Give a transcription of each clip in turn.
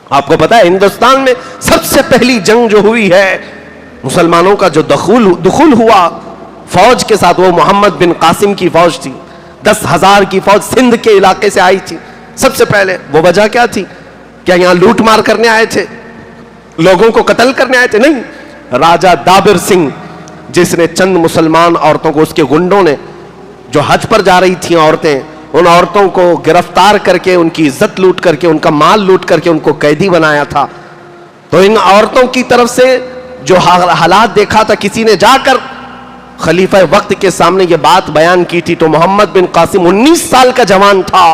आपको पता है हिंदुस्तान में सबसे पहली जंग जो हुई है मुसलमानों का जो दुखुल हुआ फौज के साथ, वो मोहम्मद बिन कासिम की फौज थी। 10,000 की फौज सिंध के इलाके से आई थी सबसे पहले। वो वजह क्या थी? क्या यहां लूट मार करने आए थे, लोगों को कत्ल करने आए थे? नहीं, राजा दाबिर सिंह जिसने चंद मुसलमान औरतों को, उसके गुंडों ने, जो हज पर जा रही थी औरतें, उन औरतों को गिरफ्तार करके उनकी इज्जत लूट करके, उनका माल लूट करके उनको कैदी बनाया था। तो इन औरतों की तरफ से जो हालात देखा था, किसी ने जाकर खलीफा वक्त के सामने ये बात बयान की थी, तो मोहम्मद बिन कासिम 19 साल का जवान था,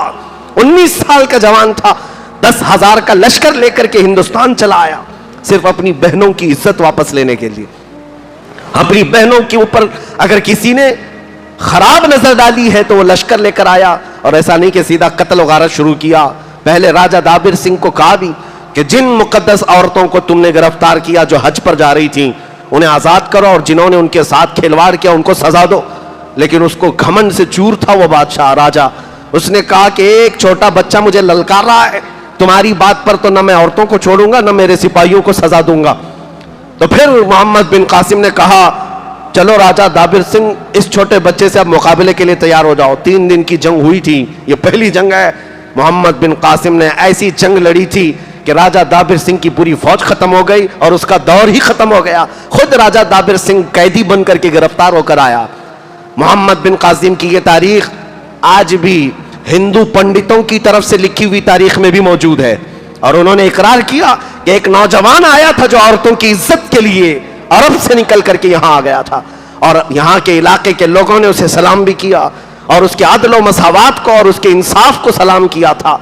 19 साल का जवान था, 10,000 का लश्कर लेकर के हिंदुस्तान चला आया, सिर्फ अपनी बहनों की इज्जत वापस लेने के लिए। अपनी बहनों के ऊपर अगर किसी ने खराब नजर डाली है तो वो लश्कर लेकर आया, और ऐसा नहीं कि सीधा कत्ल वगारत शुरू किया। पहले राजा दाबिर सिंह को कहा भी कि जिन मुकद्दस औरतों को तुमने गिरफ्तार किया जो हज पर जा रही थी, उन्हें आजाद करो, और जिन्होंने उनके साथ खिलवाड़ किया उनको सजा दो। लेकिन उसको घमंड से चूर था वो बादशाह राजा। उसने कहा कि एक छोटा बच्चा मुझे ललकार रहा है, तुम्हारी बात पर तो न मैं औरतों को छोड़ूंगा न मेरे सिपाहियों को सजा दूंगा। तो फिर मोहम्मद बिन कासिम ने कहा, चलो राजा दाबिर सिंह, इस छोटे बच्चे से अब मुकाबले के लिए तैयार हो जाओ। 3 दिन की जंग हुई थी, ये पहली जंग है। मोहम्मद बिन कासिम ने ऐसी जंग लड़ी थी कि राजा दाबिर सिंह की पूरी फौज खत्म हो गई और उसका दौर ही खत्म हो गया। खुद राजा दाबिर सिंह कैदी बनकर के गिरफ्तार होकर आया। मोहम्मद बिन कासिम की यह तारीख आज भी हिंदू पंडितों की तरफ से लिखी हुई तारीख में भी मौजूद है, और उन्होंने इकरार किया कि एक नौजवान आया था जो औरतों की इज्जत के लिए अरब से निकल करके यहां आ गया था, और यहां के इलाके के लोगों ने उसे सलाम भी किया और उसके अदल व मसावात को और उसके इंसाफ को सलाम किया था।